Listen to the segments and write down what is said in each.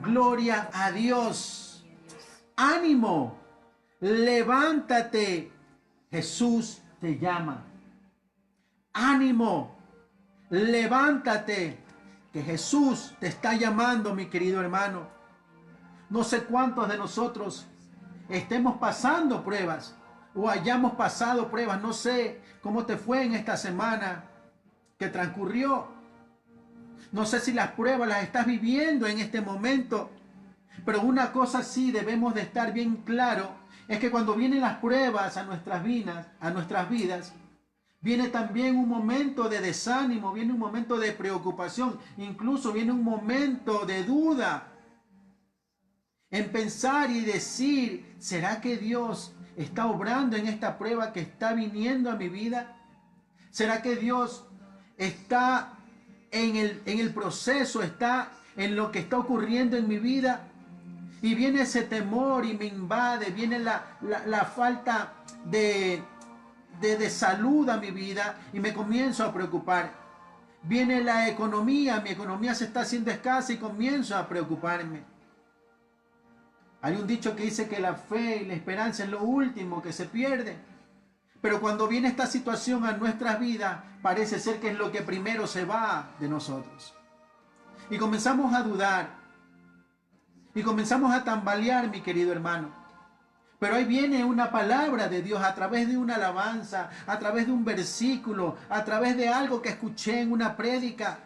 Gloria a Dios. Ánimo. Levántate. Jesús te llama. Ánimo. Levántate. Que Jesús te está llamando, mi querido hermano. No sé cuántos de nosotros estemos pasando pruebas o hayamos pasado pruebas. No sé cómo te fue en esta semana que transcurrió. No sé si las pruebas las estás viviendo en este momento. Pero una cosa sí debemos de estar bien claro, es que cuando vienen las pruebas a nuestras vidas, viene también un momento de desánimo, viene un momento de preocupación, incluso viene un momento de duda en pensar y decir, ¿será que Dios está obrando en esta prueba que está viniendo a mi vida? ¿Será que Dios está en el proceso, está en lo que está ocurriendo en mi vida? Y viene ese temor y me invade, viene la falta de salud a mi vida y me comienzo a preocupar. Viene la economía, mi economía se está haciendo escasa y comienzo a preocuparme. Hay un dicho que dice que la fe y la esperanza es lo último que se pierde. Pero cuando viene esta situación a nuestras vidas, parece ser que es lo que primero se va de nosotros. Y comenzamos a dudar. Y comenzamos a tambalear, mi querido hermano. Pero ahí viene una palabra de Dios a través de una alabanza, a través de un versículo, a través de algo que escuché en una prédica.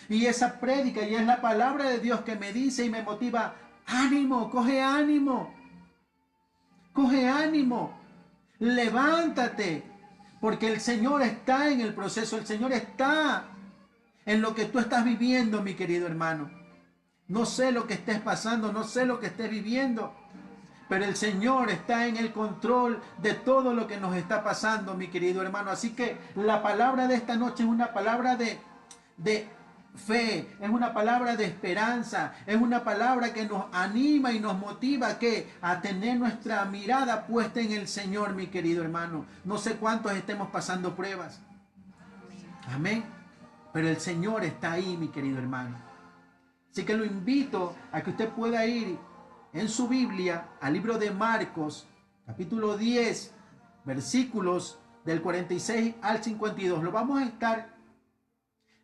Y esa prédica y es la palabra de Dios que me dice y me motiva, ánimo, coge ánimo, coge ánimo, levántate, porque el Señor está en el proceso, el Señor está en lo que tú estás viviendo, mi querido hermano. No sé lo que estés pasando, no sé lo que estés viviendo, pero el Señor está en el control de todo lo que nos está pasando, mi querido hermano. Así que la palabra de esta noche es una palabra de fe, es una palabra de esperanza, es una palabra que nos anima y nos motiva a tener nuestra mirada puesta en el Señor, mi querido hermano. No sé cuántos estemos pasando pruebas. Amén. Pero el Señor está ahí, mi querido hermano. Así que lo invito a que usted pueda ir en su Biblia al libro de Marcos, capítulo 10, versículos del 46 al 52. Lo vamos a estar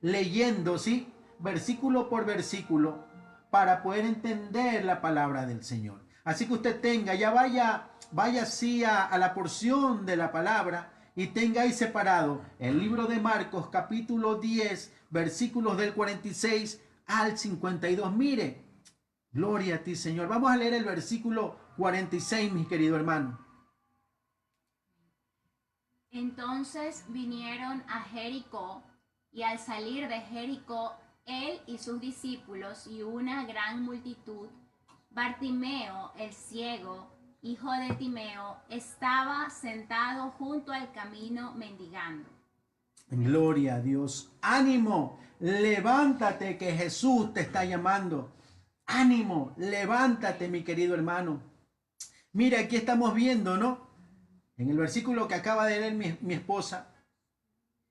leyendo, ¿sí? Versículo por versículo, para poder entender la palabra del Señor. Así que usted vaya así a la porción de la palabra y tenga ahí separado el libro de Marcos, capítulo 10, versículos del 46 al 52. Mire, gloria a ti, Señor. Vamos a leer el versículo 46, mis queridos hermanos. Entonces vinieron a Jericó, y al salir de Jericó, él y sus discípulos y una gran multitud, Bartimeo, el ciego, hijo de Timeo, estaba sentado junto al camino mendigando. Gloria a Dios. Ánimo, levántate que Jesús te está llamando. Ánimo, levántate, mi querido hermano. Mira, aquí estamos viendo, ¿no? En el versículo que acaba de leer mi esposa.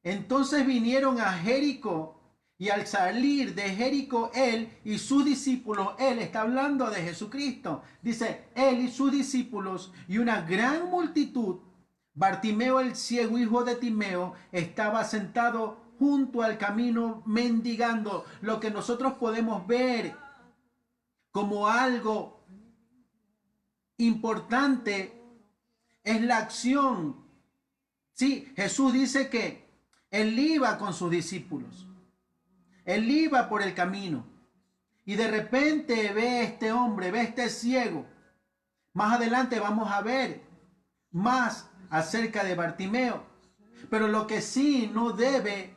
Entonces vinieron a Jericó, y al salir de Jericó, él y sus discípulos, él está hablando de Jesucristo. Dice, él y sus discípulos y una gran multitud. Bartimeo, el ciego, hijo de Timeo, estaba sentado junto al camino mendigando. Lo que nosotros podemos ver como algo importante es la acción. Sí, Jesús dice que él iba con sus discípulos. Él iba por el camino. Y de repente ve a este hombre, ve a este ciego. Más adelante vamos a ver más acerca de Bartimeo. Pero lo que sí no debe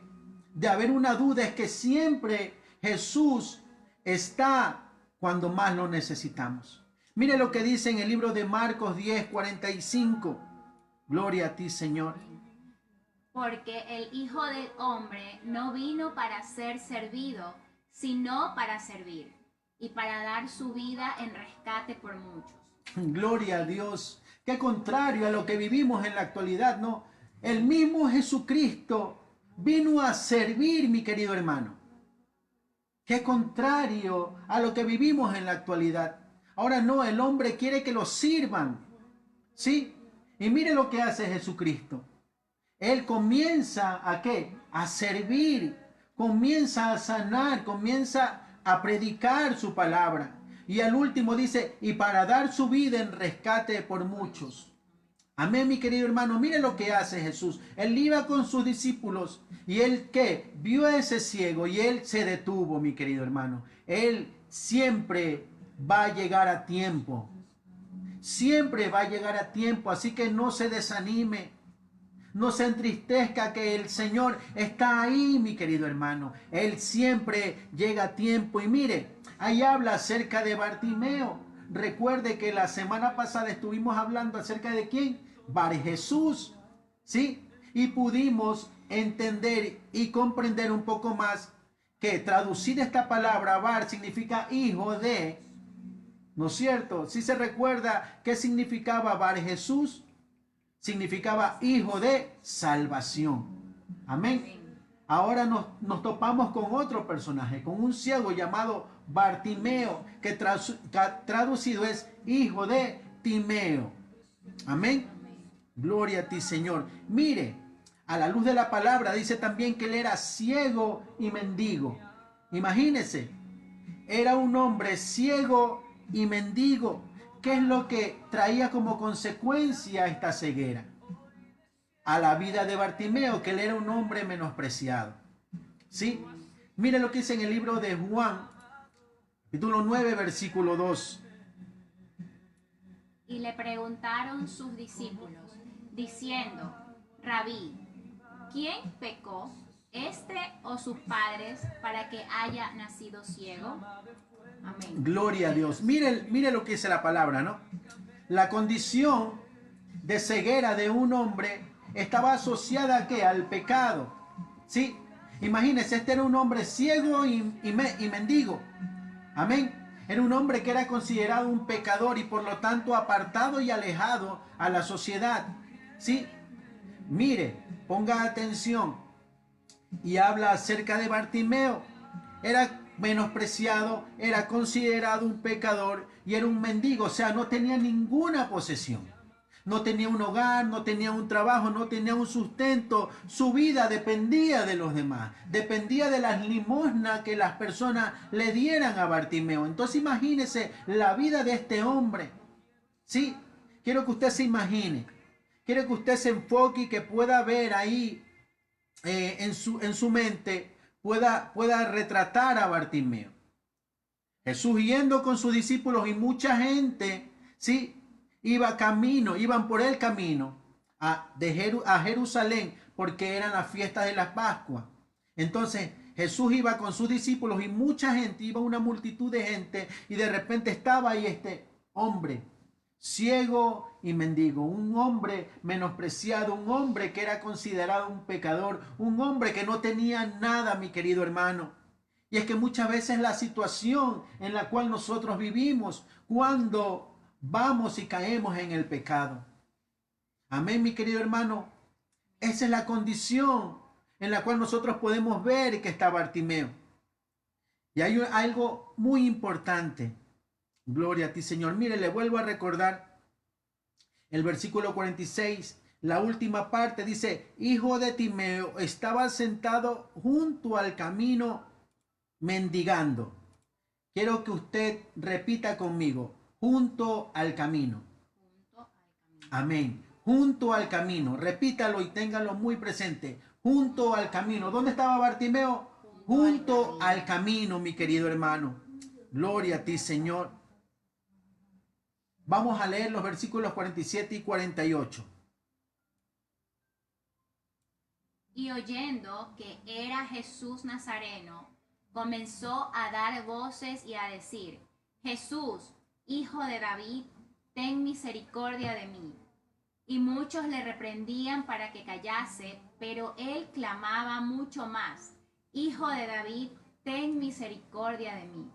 de haber una duda es que siempre Jesús está cuando más lo necesitamos. Mire lo que dice en el libro de Marcos 10, 45. Gloria a ti, Señor. Porque el Hijo del Hombre no vino para ser servido, sino para servir, y para dar su vida en rescate por muchos. Gloria a Dios. Qué contrario a lo que vivimos en la actualidad, ¿no? El mismo Jesucristo vino a servir, mi querido hermano. Qué contrario a lo que vivimos en la actualidad. Ahora no, el hombre quiere que lo sirvan. ¿Sí? Y mire lo que hace Jesucristo. Él comienza a ¿qué? A servir, comienza a sanar, comienza a predicar su palabra. Y al último dice, y para dar su vida en rescate por muchos. Amén, mi querido hermano. Mire lo que hace Jesús. Él iba con sus discípulos y él ¿qué? Vio a ese ciego y él se detuvo, mi querido hermano. Él siempre va a llegar a tiempo. Siempre va a llegar a tiempo. Así que no se desanime. No se entristezca que el Señor está ahí, mi querido hermano. Él siempre llega a tiempo. Y mire, ahí habla acerca de Bartimeo. Recuerde que la semana pasada estuvimos hablando acerca de quién, Bar Jesús, ¿sí? Y pudimos entender y comprender un poco más que traducir esta palabra Bar significa hijo de, ¿no es cierto? Si se recuerda qué significaba Bar Jesús, significaba hijo de salvación. Amén. Ahora nos topamos con otro personaje, con un ciego llamado Bartimeo, que traducido es hijo de Timeo. Amén. Gloria a ti, Señor. Mire, a la luz de la palabra dice también que él era ciego y mendigo. Imagínese, era un hombre ciego y mendigo. ¿Qué es lo que traía como consecuencia esta ceguera? A la vida de Bartimeo, que él era un hombre menospreciado. ¿Sí? Mire lo que dice en el libro de Juan, capítulo 9, versículo 2. Y le preguntaron sus discípulos, diciendo, Rabí, ¿quién pecó, este o sus padres, para que haya nacido ciego? Amén. Gloria a Dios. Mire lo que dice la palabra, ¿no? La condición de ceguera de un hombre estaba asociada ¿a qué? Al pecado. ¿Sí? Imagínense, este era un hombre ciego y mendigo. Amén. Era un hombre que era considerado un pecador y por lo tanto apartado y alejado a la sociedad. ¿Sí? Mire, ponga atención y habla acerca de Bartimeo. Era menospreciado, era considerado un pecador y era un mendigo, o sea, no tenía ninguna posesión. No tenía un hogar, no tenía un trabajo, no tenía un sustento. Su vida dependía de los demás. Dependía de las limosnas que las personas le dieran a Bartimeo. Entonces imagínese la vida de este hombre. Sí, quiero que usted se imagine. Quiero que usted se enfoque y que pueda ver ahí en su mente, pueda retratar a Bartimeo. Jesús yendo con sus discípulos y mucha gente, ¿sí? Iban por el camino a Jerusalén porque eran las fiestas de la Pascua. Entonces Jesús iba con sus discípulos y mucha gente, iba una multitud de gente y de repente estaba ahí este hombre, ciego y mendigo, un hombre menospreciado, un hombre que era considerado un pecador, un hombre que no tenía nada, mi querido hermano. Y es que muchas veces la situación en la cual nosotros vivimos, cuando vamos y caemos en el pecado. Amén, mi querido hermano. Esa es la condición en la cual nosotros podemos ver que está Bartimeo. Y hay algo muy importante. Gloria a ti, Señor. Mire, le vuelvo a recordar el versículo 46. La última parte dice, hijo de Timeo, estaba sentado junto al camino mendigando. Quiero que usted repita conmigo. Junto al camino. Amén. Junto al camino. Repítalo y téngalo muy presente. Junto al camino. ¿Dónde estaba Bartimeo? Junto al camino, mi querido hermano. Gloria a ti, Señor. Vamos a leer los versículos 47 y 48. Y oyendo que era Jesús Nazareno, comenzó a dar voces y a decir, Jesús, Hijo de David, ten misericordia de mí. Y muchos le reprendían para que callase, pero él clamaba mucho más, Hijo de David, ten misericordia de mí.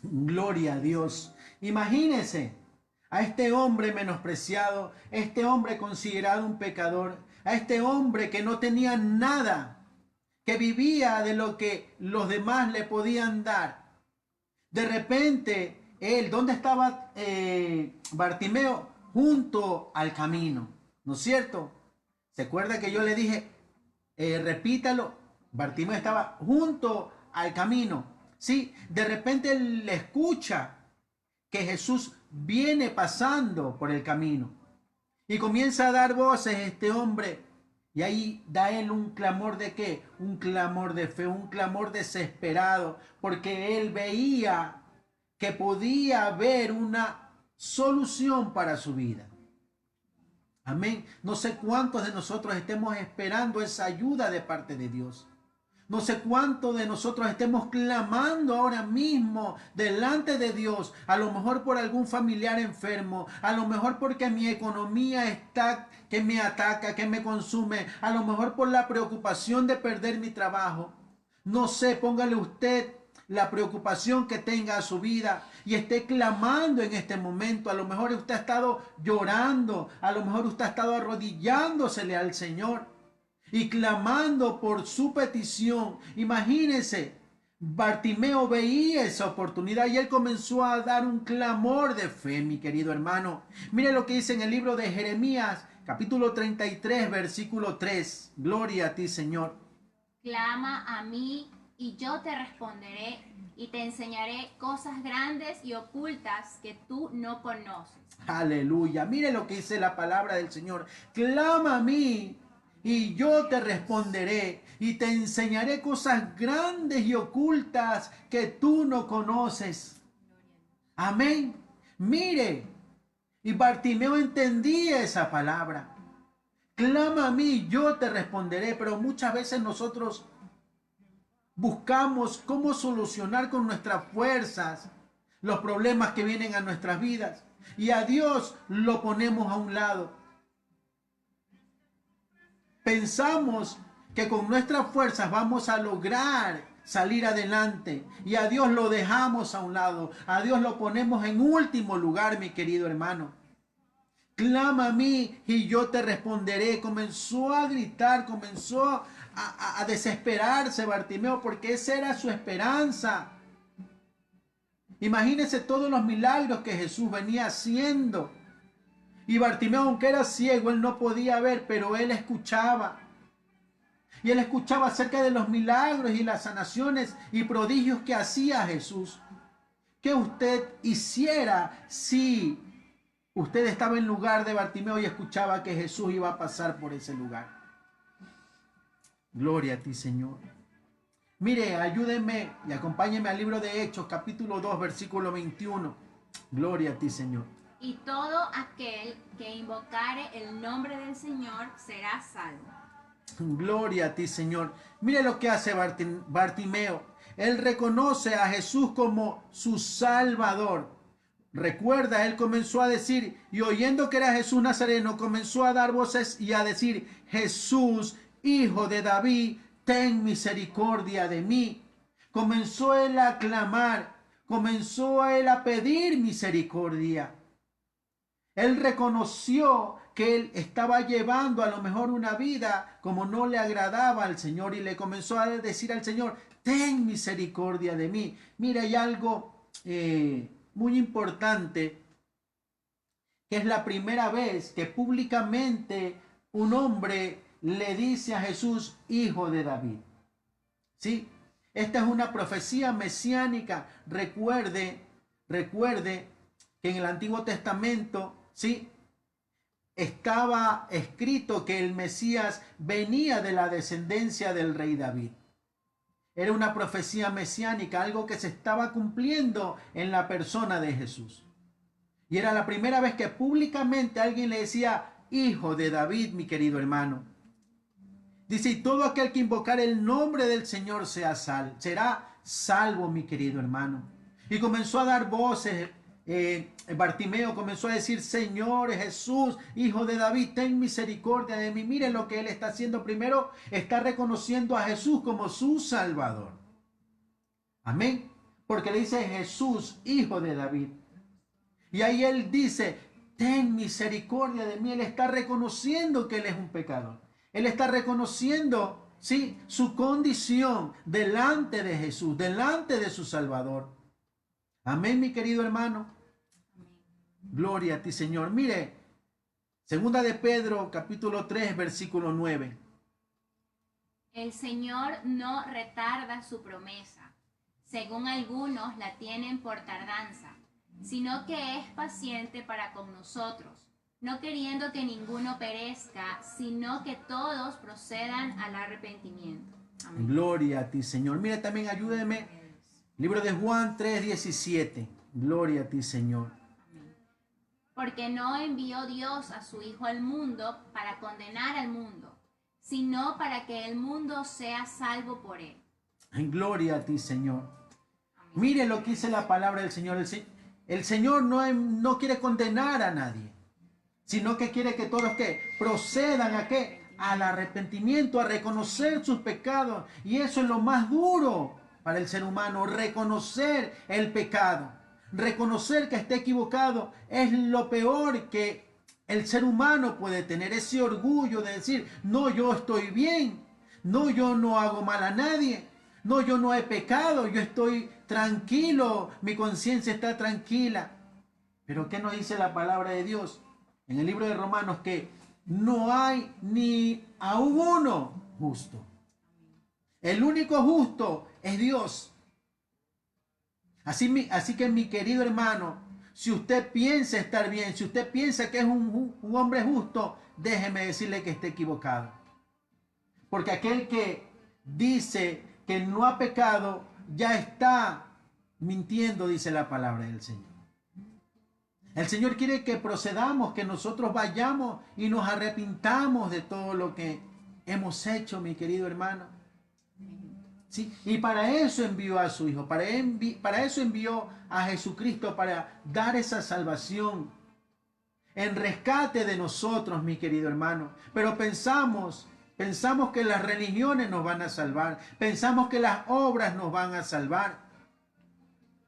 Gloria a Dios. Imagínense a este hombre menospreciado, este hombre considerado un pecador, a este hombre que no tenía nada, que vivía de lo que los demás le podían dar. De repente, ¿dónde estaba Bartimeo? Junto al camino, ¿no es cierto? ¿Se acuerda que yo le dije, repítalo? Bartimeo estaba junto al camino, ¿sí? De repente él le escucha que Jesús viene pasando por el camino y comienza a dar voces este hombre. Y ahí da él un clamor de ¿qué? Un clamor de fe, un clamor desesperado, porque él veía que podía haber una solución para su vida. Amén. No sé cuántos de nosotros estemos esperando esa ayuda de parte de Dios. No sé cuántos de nosotros estemos clamando ahora mismo delante de Dios, a lo mejor por algún familiar enfermo, a lo mejor porque mi economía está que me ataca, que me consume, a lo mejor por la preocupación de perder mi trabajo. No sé, póngale usted la preocupación que tenga a su vida y esté clamando en este momento. A lo mejor usted ha estado llorando, a lo mejor usted ha estado arrodillándosele al Señor y clamando por su petición. Imagínense, Bartimeo veía esa oportunidad y él comenzó a dar un clamor de fe, mi querido hermano. Mire lo que dice en el libro de Jeremías, capítulo 33, versículo 3. Gloria a ti, Señor. Clama a mí y yo te responderé y te enseñaré cosas grandes y ocultas que tú no conoces. Aleluya. Mire lo que dice la palabra del Señor. Clama a mí y yo te responderé y te enseñaré cosas grandes y ocultas que tú no conoces. Amén. Mire, y Bartimeo entendía esa palabra. Clama a mí, yo te responderé, pero muchas veces nosotros buscamos cómo solucionar con nuestras fuerzas los problemas que vienen a nuestras vidas y a Dios lo ponemos a un lado. Pensamos que con nuestras fuerzas vamos a lograr salir adelante y a Dios lo dejamos a un lado. A Dios lo ponemos en último lugar, mi querido hermano. Clama a mí y yo te responderé. Comenzó a gritar, comenzó a desesperarse Bartimeo porque esa era su esperanza. Imagínense todos los milagros que Jesús venía haciendo. Y Bartimeo, aunque era ciego, él no podía ver, pero él escuchaba. Y él escuchaba acerca de los milagros y las sanaciones y prodigios que hacía Jesús. ¿Qué usted hiciera si usted estaba en lugar de Bartimeo y escuchaba que Jesús iba a pasar por ese lugar? Gloria a ti, Señor. Mire, ayúdeme y acompáñeme al libro de Hechos, capítulo 2, versículo 21. Gloria a ti, Señor. Y todo aquel que invocare el nombre del Señor será salvo. Gloria a ti, Señor. Mire lo que hace Bartimeo. Él reconoce a Jesús como su Salvador. Recuerda, él comenzó a decir, y oyendo que era Jesús Nazareno, comenzó a dar voces y a decir, Jesús, hijo de David, ten misericordia de mí. Comenzó él a clamar, comenzó él a pedir misericordia. Él reconoció que él estaba llevando a lo mejor una vida como no le agradaba al Señor y le comenzó a decir al Señor, ten misericordia de mí. Mira, hay algo muy importante, que es la primera vez que públicamente un hombre le dice a Jesús, hijo de David. ¿Sí? Esta es una profecía mesiánica. Recuerde que en el Antiguo Testamento, ¿sí?, estaba escrito que el Mesías venía de la descendencia del rey David. Era una profecía mesiánica, algo que se estaba cumpliendo en la persona de Jesús. Y era la primera vez que públicamente alguien le decía, hijo de David, mi querido hermano. Dice, y todo aquel que invocar el nombre del Señor será salvo, mi querido hermano. Y comenzó a dar voces. Bartimeo comenzó a decir, Señor Jesús, hijo de David, ten misericordia de mí. Mire lo que él está haciendo. Primero, está reconociendo a Jesús como su Salvador. Amén. Porque le dice Jesús, hijo de David. Y ahí él dice, ten misericordia de mí. Él está reconociendo que él es un pecador. Él está reconociendo ¿sí?, su condición delante de Jesús, delante de su Salvador. Amén, mi querido hermano. Gloria a ti, Señor. Mire, segunda de Pedro, capítulo 3, versículo 9. El Señor no retarda su promesa, según algunos la tienen por tardanza, sino que es paciente para con nosotros, no queriendo que ninguno perezca, sino que todos procedan al arrepentimiento. Amén. Gloria a ti, Señor. Mire, también ayúdeme. Libro de Juan 3:17. Gloria a ti, Señor. Porque no envió Dios a su Hijo al mundo para condenar al mundo, sino para que el mundo sea salvo por él. Gloria a ti, Señor. Amén. Mire lo que dice la palabra del Señor. El Señor no quiere condenar a nadie, sino que quiere que todos que procedan a qué, al arrepentimiento, a reconocer sus pecados. Y eso es lo más duro para el ser humano, reconocer el pecado. Reconocer que está equivocado es lo peor que el ser humano puede tener, ese orgullo de decir, no, yo estoy bien, no, yo no hago mal a nadie, no, yo no he pecado, yo estoy tranquilo, mi conciencia está tranquila. Pero ¿qué nos dice la palabra de Dios? En el libro de Romanos que no hay ni aún uno justo. El único justo es Dios. Así que mi querido hermano, si usted piensa estar bien, si usted piensa que es un hombre justo, déjeme decirle que está equivocado. Porque aquel que dice que no ha pecado, ya está mintiendo, dice la palabra del Señor. El Señor quiere que procedamos, que nosotros vayamos y nos arrepintamos de todo lo que hemos hecho, mi querido hermano. ¿Sí? Y para eso envió a su Hijo, para eso envió a Jesucristo, para dar esa salvación en rescate de nosotros, mi querido hermano. Pero pensamos que las religiones nos van a salvar, pensamos que las obras nos van a salvar.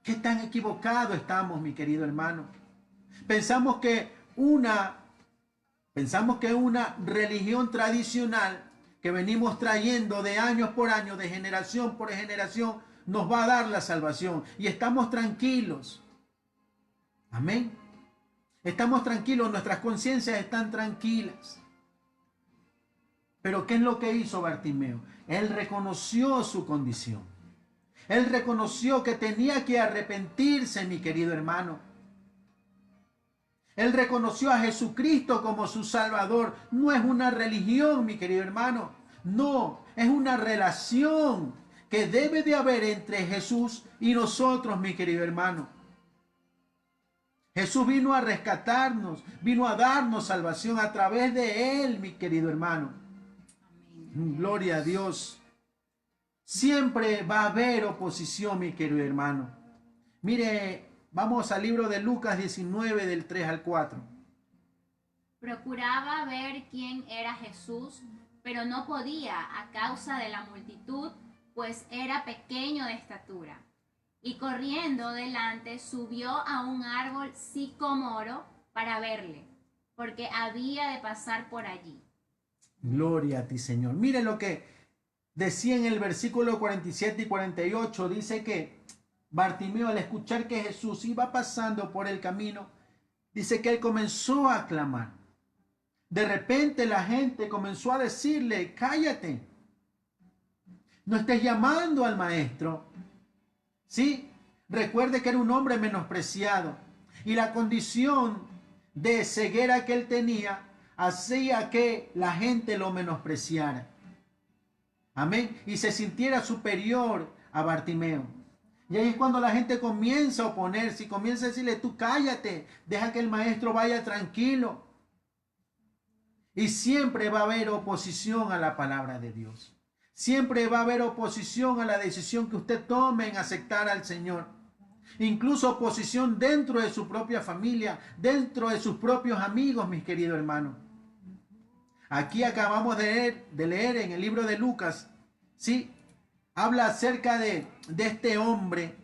¿Qué tan equivocados estamos, mi querido hermano? Pensamos que una religión tradicional que venimos trayendo de años por años, de generación por generación, nos va a dar la salvación. Y estamos tranquilos. Amén. Estamos tranquilos, nuestras conciencias están tranquilas. Pero ¿qué es lo que hizo Bartimeo? Él reconoció su condición. Él reconoció que tenía que arrepentirse, mi querido hermano. Él reconoció a Jesucristo como su Salvador. No es una religión, mi querido hermano. No, es una relación que debe de haber entre Jesús y nosotros, mi querido hermano. Jesús vino a rescatarnos, vino a darnos salvación a través de Él, mi querido hermano. Amén. Gloria a Dios. Siempre va a haber oposición, mi querido hermano. Mire, vamos al libro de Lucas 19, del 3 al 4. Procuraba ver quién era Jesús, pero no podía a causa de la multitud, pues era pequeño de estatura. Y corriendo delante subió a un árbol sicómoro para verle, porque había de pasar por allí. Gloria a ti, Señor. Mire lo que decía en el versículo 47 y 48. Dice que Bartimeo, al escuchar que Jesús iba pasando por el camino, dice que él comenzó a clamar. De repente la gente comenzó a decirle, cállate, no estés llamando al maestro. Sí, recuerde que era un hombre menospreciado y la condición de ceguera que él tenía hacía que la gente lo menospreciara. Amén. Y se sintiera superior a Bartimeo. Y ahí es cuando la gente comienza a oponerse y comienza a decirle, tú cállate, deja que el maestro vaya tranquilo. Y siempre va a haber oposición a la palabra de Dios. Siempre va a haber oposición a la decisión que usted tome en aceptar al Señor. Incluso oposición dentro de su propia familia, dentro de sus propios amigos, mis queridos hermanos. Aquí acabamos de leer en el libro de Lucas, ¿sí? Habla acerca de este hombre.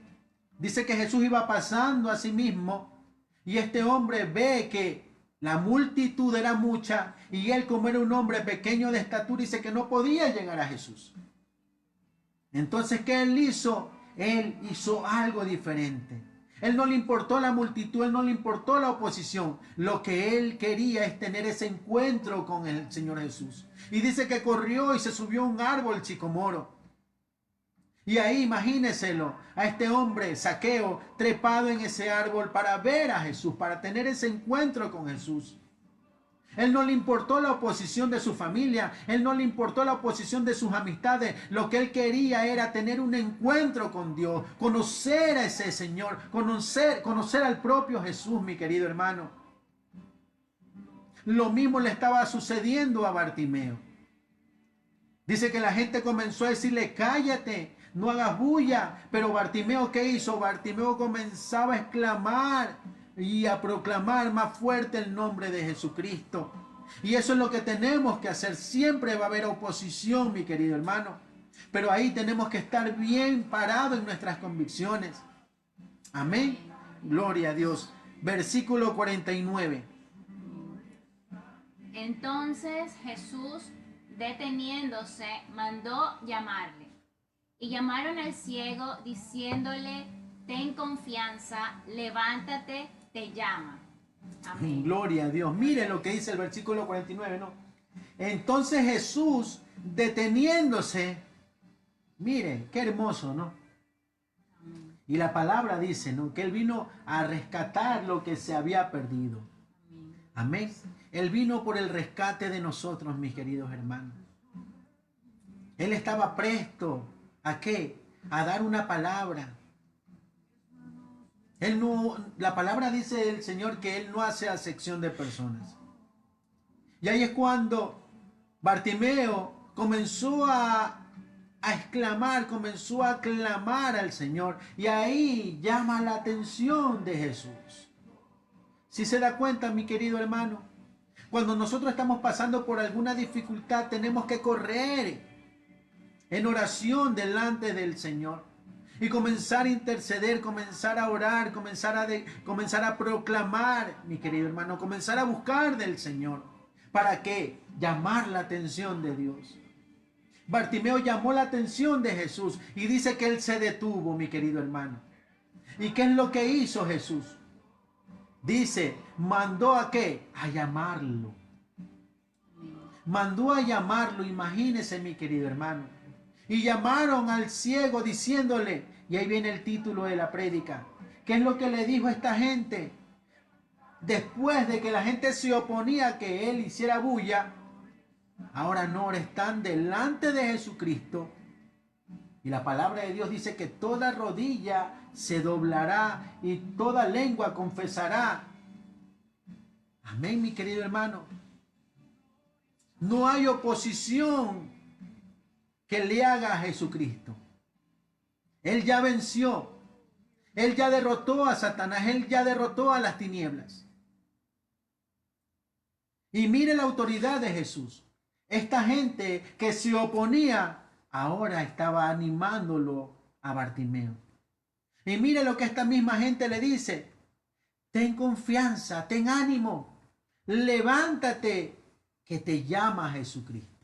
Dice que Jesús iba pasando a sí mismo y este hombre ve que La multitud era mucha y él, como era un hombre pequeño de estatura, dice que no podía llegar a Jesús. Entonces, ¿qué él hizo? Él hizo algo diferente. Él no le importó la multitud, él no le importó la oposición. Lo que él quería es tener ese encuentro con el Señor Jesús. Y dice que corrió y se subió a un árbol sicomoro. Y ahí imagíneselo a este hombre, Zaqueo, trepado en ese árbol para ver a Jesús, para tener ese encuentro con Jesús. Él no le importó la oposición de su familia, él no le importó la oposición de sus amistades. Lo que él quería era tener un encuentro con Dios, conocer a ese Señor, conocer al propio Jesús, mi querido hermano. Lo mismo le estaba sucediendo a Bartimeo. Dice que la gente comenzó a decirle, cállate, no hagas bulla. Pero Bartimeo, ¿qué hizo? Bartimeo comenzaba a exclamar y a proclamar más fuerte el nombre de Jesucristo. Y eso es lo que tenemos que hacer. Siempre va a haber oposición, mi querido hermano. Pero ahí tenemos que estar bien parados en nuestras convicciones. Amén. Gloria a Dios. Versículo 49. Entonces Jesús, deteniéndose, mandó llamarle. Y llamaron al ciego, diciéndole, ten confianza, levántate, te llama. Amén. Gloria a Dios. Mire lo que dice el versículo 49, ¿no? Entonces Jesús, deteniéndose, mire, qué hermoso, ¿no? Amén. Y la palabra dice, ¿no? Que Él vino a rescatar lo que se había perdido. Amén. Él vino por el rescate de nosotros, mis queridos hermanos. Él estaba presto, ¿a qué? A dar una palabra. La palabra dice el Señor que Él no hace acepción de personas. Y ahí es cuando Bartimeo comenzó a exclamar, comenzó a clamar al Señor. Y ahí llama la atención de Jesús. Si se da cuenta, mi querido hermano, cuando nosotros estamos pasando por alguna dificultad, tenemos que correr en oración delante del Señor. Y comenzar a interceder, comenzar a orar, comenzar a proclamar, mi querido hermano, comenzar a buscar del Señor. ¿Para qué? Llamar la atención de Dios. Bartimeo llamó la atención de Jesús y dice que él se detuvo, mi querido hermano. ¿Y qué es lo que hizo Jesús? Dice, mandó ¿a qué? A llamarlo. Mandó a llamarlo, imagínese, mi querido hermano. Y llamaron al ciego diciéndole, y ahí viene el título de la prédica, ¿qué es lo que le dijo esta gente? Después de que la gente se oponía a que él hiciera bulla, ahora no, están delante de Jesucristo. Y la palabra de Dios dice que toda rodilla se doblará y toda lengua confesará. Amén, mi querido hermano. No hay oposición que le haga a Jesucristo. Él ya venció. Él ya derrotó a Satanás. Él ya derrotó a las tinieblas. Y mire la autoridad de Jesús. Esta gente que se oponía, ahora estaba animándolo a Bartimeo. Y mire lo que esta misma gente le dice. Ten confianza, ten ánimo. Levántate, que te llama Jesucristo.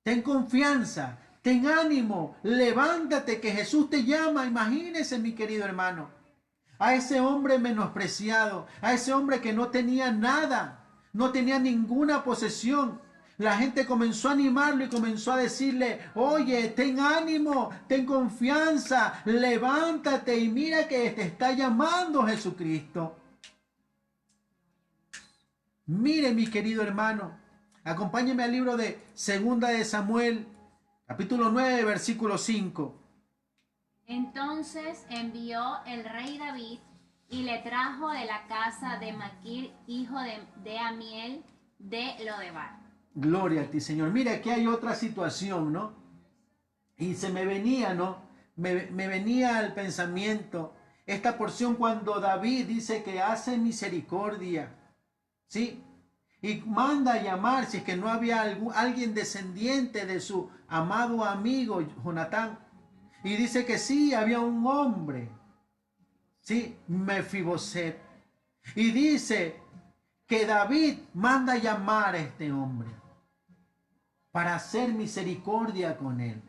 Ten confianza, ten ánimo, levántate que Jesús te llama. Imagínese, mi querido hermano, a ese hombre menospreciado, a ese hombre que no tenía nada, no tenía ninguna posesión. La gente comenzó a animarlo y comenzó a decirle, oye, ten ánimo, ten confianza, levántate y mira que te está llamando Jesucristo. Mire, mi querido hermano, acompáñeme al libro de Segunda de Samuel, capítulo 9, versículo 5. Entonces envió el rey David y le trajo de la casa de Maquir, hijo de Amiel, de Lodebar. Gloria a ti, Señor. Mira, aquí hay otra situación, ¿no? Y se me venía, ¿no? Me venía al pensamiento esta porción cuando David dice que hace misericordia, ¿sí? Y manda a llamar, si es que no había alguien descendiente de su amado amigo Jonatán. Y dice que sí, había un hombre, sí, Mefiboset. Y dice que David manda llamar a este hombre para hacer misericordia con él.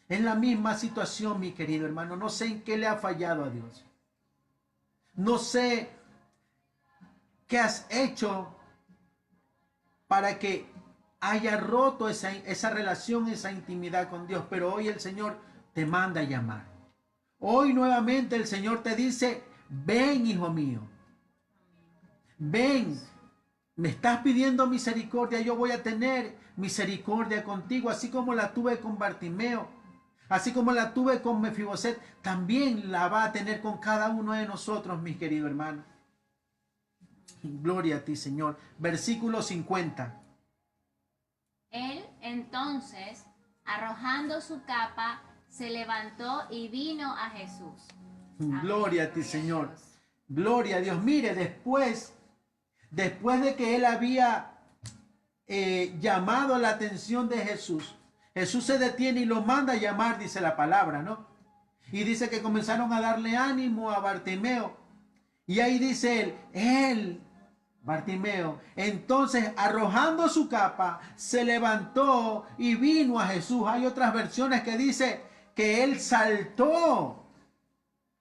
Es la misma situación, mi querido hermano. No sé en qué le ha fallado a Dios. No sé qué has hecho para que haya roto esa relación, esa intimidad con Dios. Pero hoy el Señor te manda a llamar. Hoy nuevamente el Señor te dice, ven, hijo mío. Ven. Me estás pidiendo misericordia. Yo voy a tener misericordia contigo. Así como la tuve con Bartimeo. Así como la tuve con Mefiboset. También la va a tener con cada uno de nosotros, mis queridos hermanos. Gloria a ti, Señor. Versículo 50. Él entonces, arrojando su capa, se levantó y vino a Jesús. Amén. Gloria a ti, Señor. Gloria a Dios. Mire, después de que él había llamado la atención de Jesús, Jesús se detiene y lo manda a llamar, dice la palabra, ¿no? Y dice que comenzaron a darle ánimo a Bartimeo. Y ahí dice él, Bartimeo, entonces arrojando su capa, se levantó y vino a Jesús. Hay otras versiones que dice que él saltó.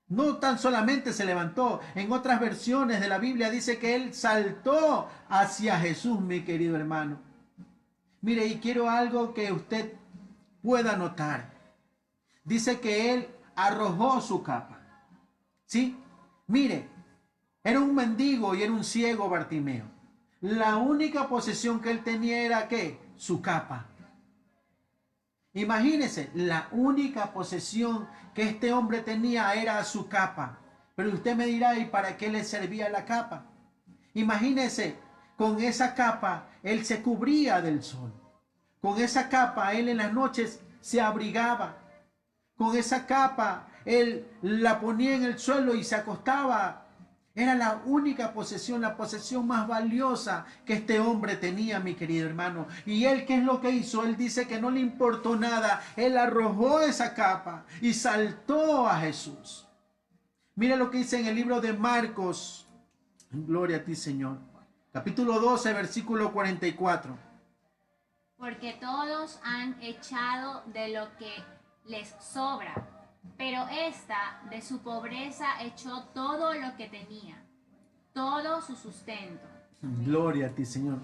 No tan solamente se levantó, en otras versiones de la Biblia dice que él saltó hacia Jesús, mi querido hermano. Mire, y quiero algo que usted pueda notar. Dice que él arrojó su capa. ¿Sí? Mire, era un mendigo y era un ciego Bartimeo. La única posesión que él tenía era ¿qué? Su capa. Imagínese, la única posesión que este hombre tenía era su capa. Pero usted me dirá, ¿y para qué le servía la capa? Imagínese, con esa capa él se cubría del sol. Con esa capa él en las noches se abrigaba. Con esa capa él la ponía en el suelo y se acostaba. Era la única posesión, la posesión más valiosa que este hombre tenía, mi querido hermano. Y él, ¿qué es lo que hizo? Él dice que no le importó nada. Él arrojó esa capa y saltó a Jesús. Mira lo que dice en el libro de Marcos. Gloria a ti, Señor. Capítulo 12, versículo 44. Porque todos han echado de lo que les sobra, pero ésta de su pobreza echó todo lo que tenía, todo su sustento. Gloria a ti, Señor.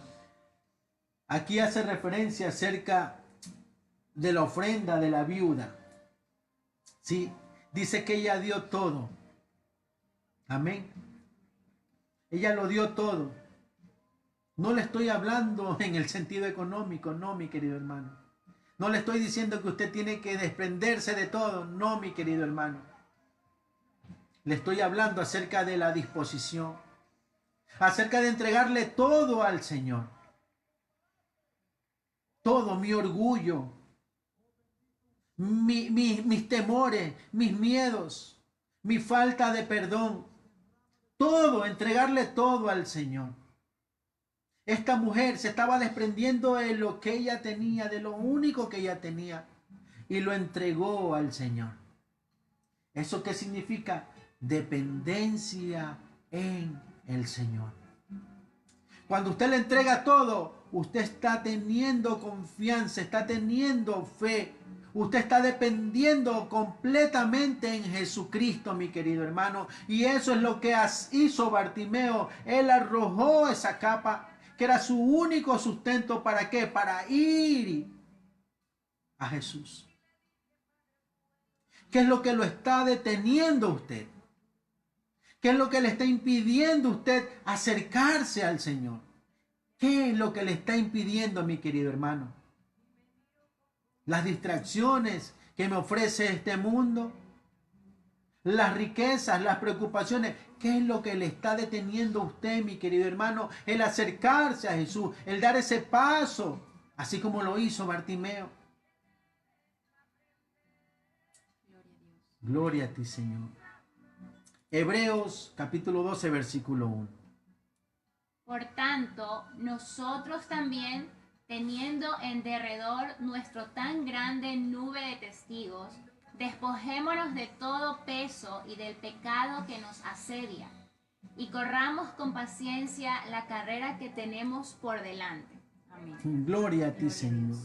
Aquí hace referencia acerca de la ofrenda de la viuda. Sí, dice que ella dio todo. Amén. Ella lo dio todo. No le estoy hablando en el sentido económico, no, mi querido hermano. No le estoy diciendo que usted tiene que desprenderse de todo, no, mi querido hermano. Le estoy hablando acerca de la disposición, acerca de entregarle todo al Señor. Todo, mi orgullo, mis temores, mis miedos, mi falta de perdón. Todo, entregarle todo al Señor. Esta mujer se estaba desprendiendo de lo que ella tenía, de lo único que ella tenía, y lo entregó al Señor. ¿Eso qué significa? Dependencia en el Señor. Cuando usted le entrega todo, usted está teniendo confianza, está teniendo fe. Usted está dependiendo completamente en Jesucristo, mi querido hermano. Y eso es lo que hizo Bartimeo. Él arrojó esa capa, que era su único sustento. ¿Para qué? Para ir a Jesús. ¿Qué es lo que lo está deteniendo a usted? ¿Qué es lo que le está impidiendo a usted acercarse al Señor? ¿Qué es lo que le está impidiendo, mi querido hermano? Las distracciones que me ofrece este mundo, las riquezas, las preocupaciones. ¿Qué es lo que le está deteniendo a usted, mi querido hermano? El acercarse a Jesús, el dar ese paso, así como lo hizo Bartimeo. Gloria a ti, Señor. Hebreos capítulo 12, versículo 1. Por tanto, nosotros también, teniendo en derredor nuestro tan grande nube de testigos, despojémonos de todo peso y del pecado que nos asedia, y corramos con paciencia la carrera que tenemos por delante. Amén. Gloria a ti, Señor.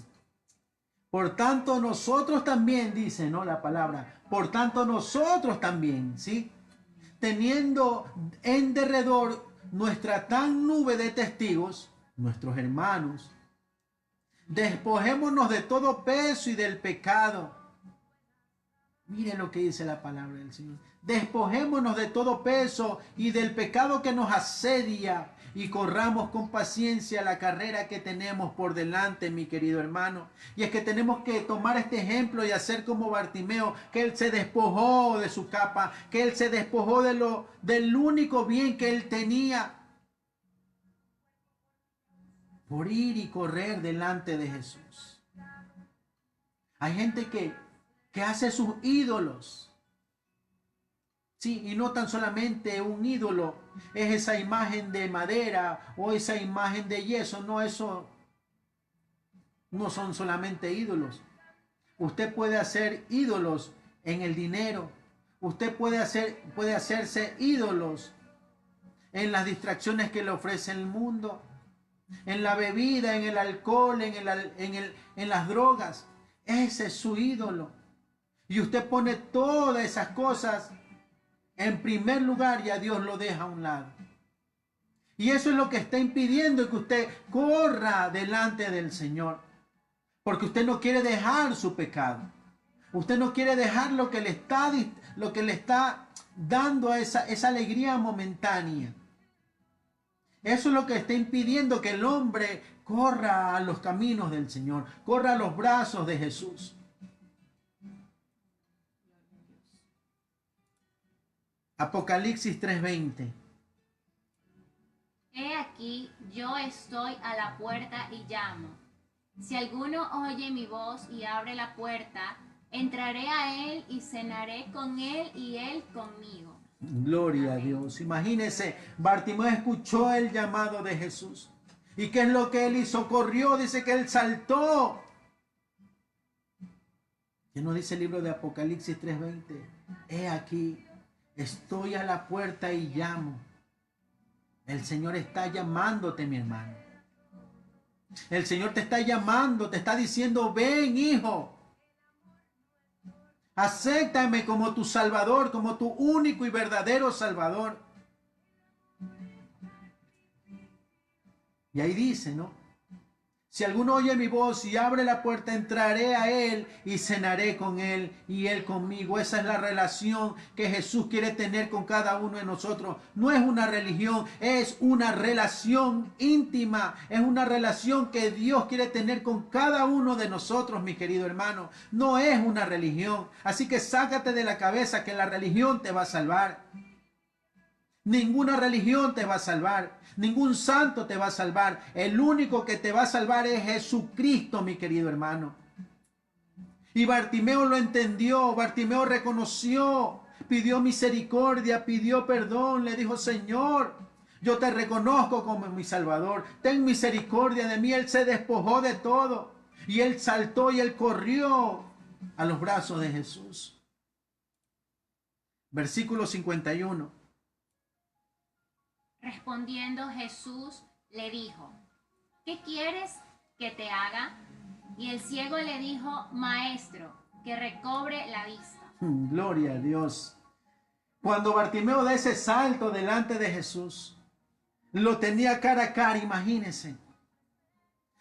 Por tanto, nosotros también, dice, ¿no? La palabra. Por tanto, nosotros también, ¿sí? Teniendo en derredor nuestra tan nube de testigos, nuestros hermanos, despojémonos de todo peso y del pecado. Miren lo que dice la palabra del Señor. Despojémonos de todo peso y del pecado que nos asedia y corramos con paciencia la carrera que tenemos por delante, mi querido hermano. Y es que tenemos que tomar este ejemplo y hacer como Bartimeo, que él se despojó de su capa, que él se despojó del único bien que él tenía por ir y correr delante de Jesús. Hay gente que hace sus ídolos. Sí, y no tan solamente un ídolo es esa imagen de madera o esa imagen de yeso. No, eso no son solamente ídolos. Usted puede hacer ídolos en el dinero. Usted puede hacerse ídolos en las distracciones que le ofrece el mundo, en la bebida, en el alcohol, en las drogas. Ese es su ídolo. Y usted pone todas esas cosas en primer lugar y a Dios lo deja a un lado. Y eso es lo que está impidiendo que usted corra delante del Señor. Porque usted no quiere dejar su pecado. Usted no quiere dejar lo que le está dando esa alegría momentánea. Eso es lo que está impidiendo que el hombre corra a los caminos del Señor, corra a los brazos de Jesús. Apocalipsis 3:20. He aquí, yo estoy a la puerta y llamo. Si alguno oye mi voz y abre la puerta, entraré a él y cenaré con él y él conmigo. Gloria a Dios. Imagínese, Bartimeo escuchó el llamado de Jesús. ¿Y qué es lo que él hizo? Corrió, dice que él saltó. ¿Qué nos dice el libro de Apocalipsis 3:20? He aquí, estoy a la puerta y llamo. El Señor está llamándote, mi hermano. El Señor te está llamando, te está diciendo, ven, hijo. Acéptame como tu Salvador, como tu único y verdadero Salvador. Y ahí dice, ¿no? Si alguno oye mi voz y abre la puerta, entraré a él y cenaré con él y él conmigo. Esa es la relación que Jesús quiere tener con cada uno de nosotros. No es una religión, es una relación íntima. Es una relación que Dios quiere tener con cada uno de nosotros, mi querido hermano. No es una religión. Así que sácate de la cabeza que la religión te va a salvar. Ninguna religión te va a salvar. Ningún santo te va a salvar. El único que te va a salvar es Jesucristo, mi querido hermano. Y Bartimeo lo entendió. Bartimeo reconoció. Pidió misericordia, pidió perdón. Le dijo, Señor, yo te reconozco como mi Salvador. Ten misericordia de mí. Él se despojó de todo. Y él saltó y él corrió a los brazos de Jesús. Versículo 51. Respondiendo Jesús le dijo, ¿qué quieres que te haga? Y el ciego le dijo, Maestro, que recobre la vista. Gloria a Dios. Cuando Bartimeo da ese salto delante de Jesús, lo tenía cara a cara, imagínense.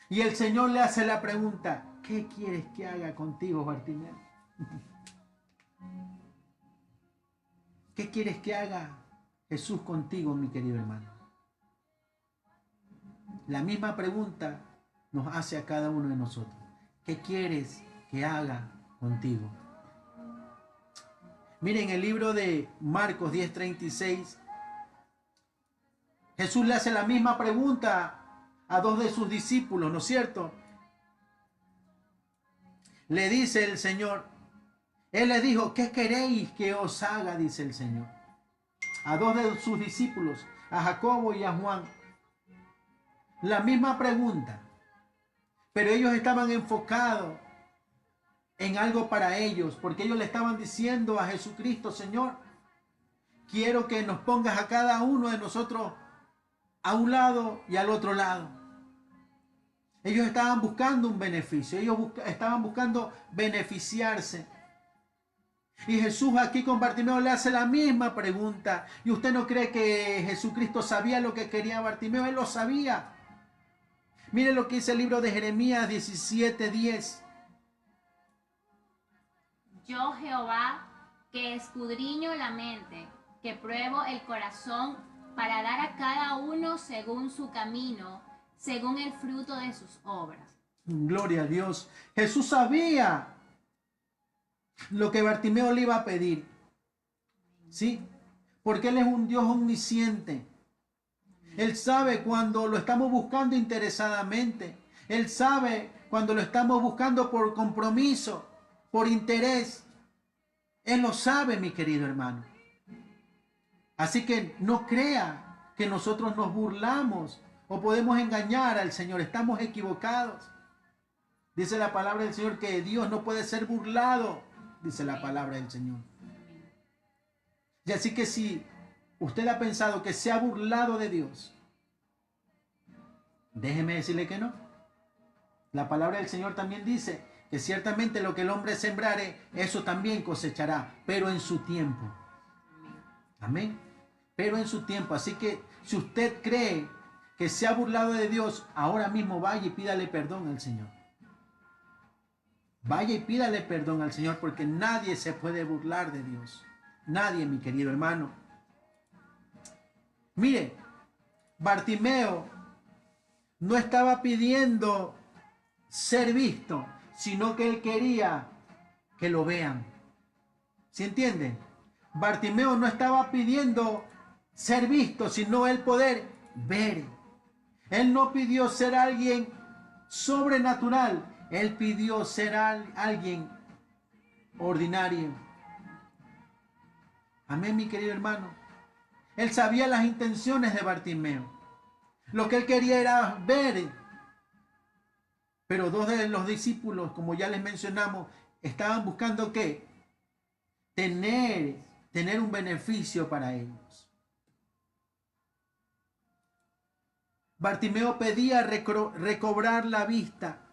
Y el Señor le hace la pregunta, ¿qué quieres que haga contigo, Bartimeo? ¿Qué quieres que haga Jesús contigo, mi querido hermano? La misma pregunta nos hace a cada uno de nosotros. ¿Qué quieres que haga contigo? Miren el libro de Marcos 10:36. Jesús le hace la misma pregunta a dos de sus discípulos, ¿no es cierto? Le dice el Señor, Él les dijo, ¿qué queréis que os haga? Dice el Señor. A dos de sus discípulos, a Jacobo y a Juan. La misma pregunta. Pero ellos estaban enfocados en algo para ellos, porque ellos le estaban diciendo a Jesucristo, Señor, quiero que nos pongas a cada uno de nosotros a un lado y al otro lado. Ellos estaban buscando un beneficio, estaban buscando beneficiarse. Y Jesús aquí con Bartimeo le hace la misma pregunta. ¿Y usted no cree que Jesucristo sabía lo que quería Bartimeo? Él lo sabía. Mire lo que dice el libro de Jeremías 17:10. Yo, Jehová, que escudriño la mente, que pruebo el corazón, para dar a cada uno según su camino, según el fruto de sus obras. Gloria a Dios. Jesús sabía lo que Bartimeo le iba a pedir. ¿Sí? Porque Él es un Dios omnisciente. Él sabe cuando lo estamos buscando interesadamente. Él sabe cuando lo estamos buscando por compromiso, por interés. Él lo sabe, mi querido hermano. Así que no crea que nosotros nos burlamos o podemos engañar al Señor. Estamos equivocados. Dice la palabra del Señor que Dios no puede ser burlado. Dice la palabra del Señor. Y así que si usted ha pensado que se ha burlado de Dios, déjeme decirle que no. La palabra del Señor también dice que ciertamente lo que el hombre sembrare, eso también cosechará, pero en su tiempo. Amén. Pero en su tiempo. Así que si usted cree que se ha burlado de Dios, ahora mismo vaya y pídale perdón al Señor. Vaya y pídale perdón al Señor, porque nadie se puede burlar de Dios. Nadie, mi querido hermano. Mire, Bartimeo no estaba pidiendo ser visto, sino que él quería que lo vean. ¿Sí entienden? Bartimeo no estaba pidiendo ser visto, sino el poder ver. Él no pidió ser alguien sobrenatural. Él pidió ser alguien ordinario. Amén, mi querido hermano. Él sabía las intenciones de Bartimeo. Lo que él quería era ver. Pero dos de los discípulos, como ya les mencionamos, estaban buscando ¿qué? Tener un beneficio para ellos. Bartimeo pedía recobrar la vista.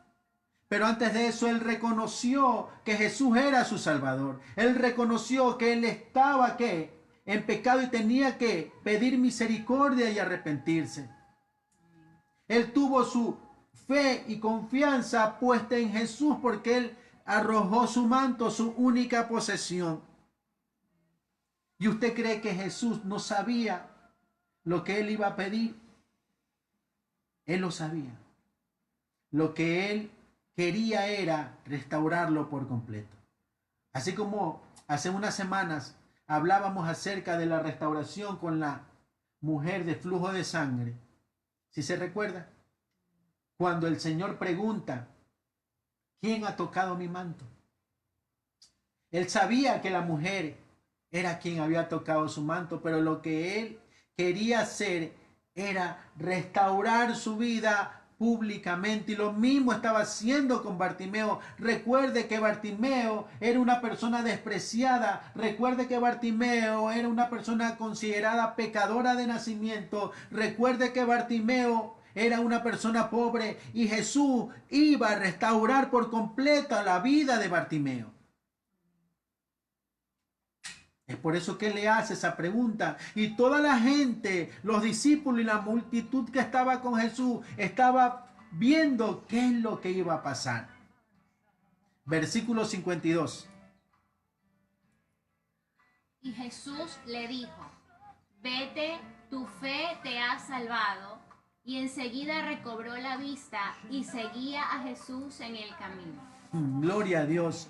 Pero antes de eso, él reconoció que Jesús era su Salvador. Él reconoció que él estaba ¿qué? En pecado y tenía que pedir misericordia y arrepentirse. Él tuvo su fe y confianza puesta en Jesús porque él arrojó su manto, su única posesión. ¿Y usted cree que Jesús no sabía lo que él iba a pedir? Él lo sabía. Lo que él quería era restaurarlo por completo. Así como hace unas semanas hablábamos acerca de la restauración con la mujer de flujo de sangre. ¿Sí se recuerda? Cuando el Señor pregunta, ¿quién ha tocado mi manto? Él sabía que la mujer era quien había tocado su manto, pero lo que él quería hacer era restaurar su vida públicamente, y lo mismo estaba haciendo con Bartimeo. Recuerde que Bartimeo era una persona despreciada. Recuerde que Bartimeo era una persona considerada pecadora de nacimiento. Recuerde que Bartimeo era una persona pobre y Jesús iba a restaurar por completo la vida de Bartimeo. Es por eso que le hace esa pregunta. Y toda la gente, los discípulos y la multitud que estaba con Jesús, estaba viendo qué es lo que iba a pasar. Versículo 52. Y Jesús le dijo, vete, tu fe te ha salvado. Y enseguida recobró la vista y seguía a Jesús en el camino. Gloria a Dios.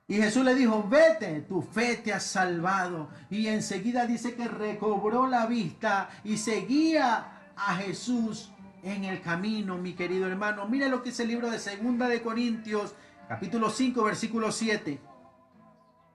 Y Jesús le dijo, vete, tu fe te ha salvado. Y enseguida dice que recobró la vista y seguía a Jesús en el camino, mi querido hermano. Mire lo que es el libro de 2 de Corintios, capítulo 5, versículo 7.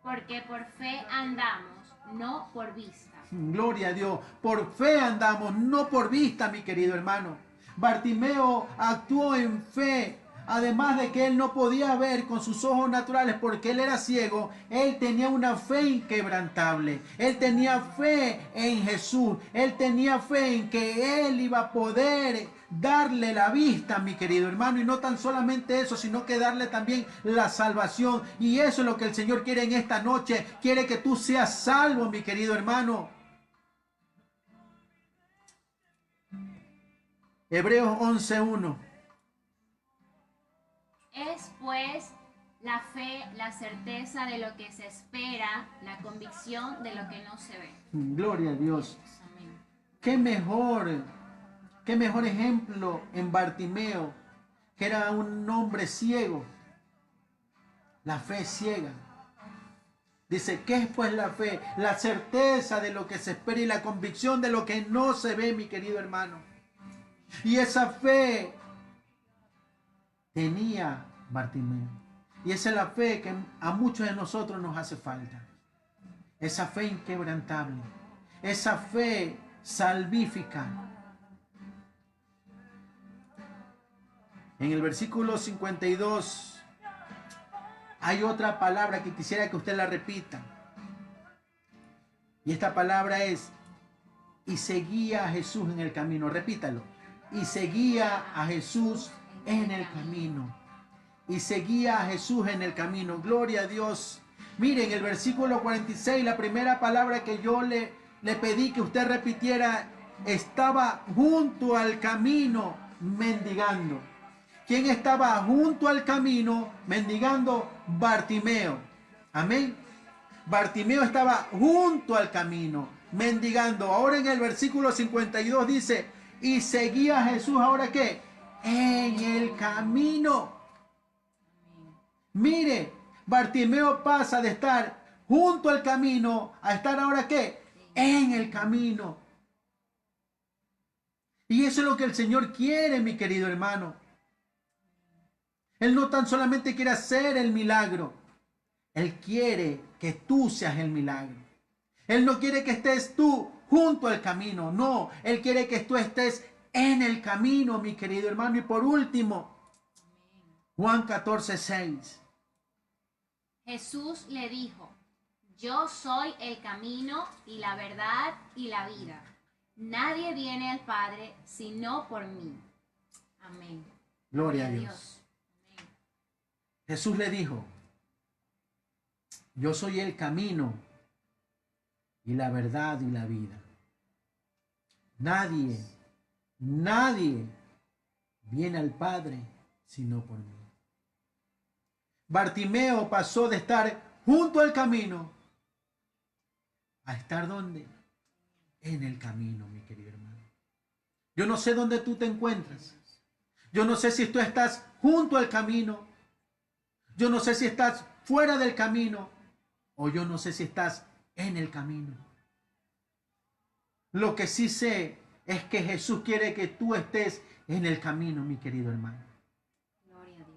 Porque por fe andamos, no por vista. Gloria a Dios. Por fe andamos, no por vista, mi querido hermano. Bartimeo actuó en fe Además de que él no podía ver con sus ojos naturales porque él era ciego, él tenía una fe inquebrantable. Él tenía fe en Jesús. Él tenía fe en que él iba a poder darle la vista, mi querido hermano. Y no tan solamente eso, sino que darle también la salvación. Y eso es lo que el Señor quiere en esta noche. Quiere que tú seas salvo, mi querido hermano. Hebreos 11:1. Es pues la fe, la certeza de lo que se espera, la convicción de lo que no se ve. Gloria a Dios. Amén. Qué mejor ejemplo en Bartimeo, que era un hombre ciego. La fe ciega. Dice, ¿qué es pues la fe? La certeza de lo que se espera y la convicción de lo que no se ve, mi querido hermano. Y esa fe tenía Bartimeo. Y esa es la fe que a muchos de nosotros nos hace falta. Esa fe inquebrantable. Esa fe salvífica. En el versículo 52 hay otra palabra que quisiera que usted la repita. Y esta palabra es, y seguía a Jesús en el camino. Repítalo. Y seguía a Jesús en el camino. Y seguía a Jesús en el camino. Gloria a Dios. Miren, el versículo 46, la primera palabra que yo le pedí que usted repitiera, estaba junto al camino mendigando. ¿Quién estaba junto al camino mendigando? Bartimeo. Amén. Bartimeo estaba junto al camino mendigando. Ahora en el versículo 52 dice, y seguía a Jesús, ¿ahora qué? En el camino. Mire, Bartimeo pasa de estar junto al camino a estar ahora ¿qué? En el camino. Y eso es lo que el Señor quiere, mi querido hermano. Él no tan solamente quiere hacer el milagro. Él quiere que tú seas el milagro. Él no quiere que estés tú junto al camino. No, Él quiere que tú estés en el camino, mi querido hermano. Y por último, Juan 14:6. Jesús le dijo, yo soy el camino y la verdad y la vida. Nadie viene al Padre sino por mí. Amén. Gloria a Dios. Amén. Jesús le dijo, yo soy el camino y la verdad y la vida. Nadie viene al Padre sino por mí. Bartimeo pasó de estar junto al camino a estar ¿dónde? En el camino, mi querido hermano. Yo no sé dónde tú te encuentras. Yo no sé si tú estás junto al camino. Yo no sé si estás fuera del camino. O yo no sé si estás en el camino. Lo que sí sé es que Jesús quiere que tú estés en el camino, mi querido hermano. Gloria a Dios.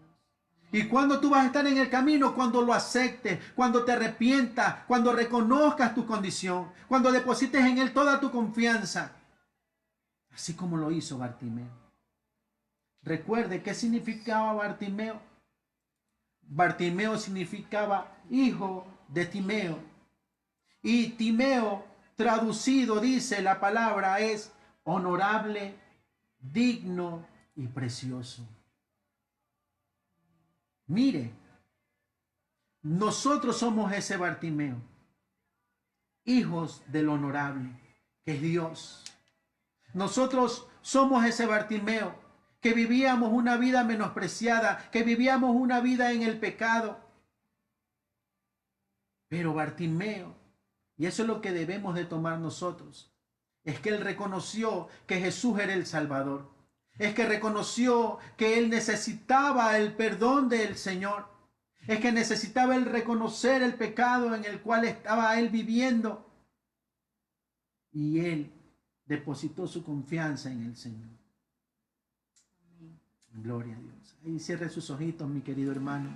¿Y cuando tú vas a estar en el camino? Cuando lo aceptes, cuando te arrepientas, cuando reconozcas tu condición, cuando deposites en Él toda tu confianza. Así como lo hizo Bartimeo. Recuerde, ¿qué significaba Bartimeo? Bartimeo significaba hijo de Timeo. Y Timeo, traducido, dice la palabra, es honorable, digno y precioso. Mire, nosotros somos ese Bartimeo, hijos del honorable, que es Dios. Nosotros somos ese Bartimeo, que vivíamos una vida menospreciada, que vivíamos una vida en el pecado. Pero Bartimeo, y eso es lo que debemos de tomar nosotros, es que él reconoció que Jesús era el Salvador. Es que reconoció que él necesitaba el perdón del Señor. Es que necesitaba él reconocer el pecado en el cual estaba él viviendo. Y él depositó su confianza en el Señor. Amén. Gloria a Dios. Ahí cierre sus ojitos, mi querido hermano.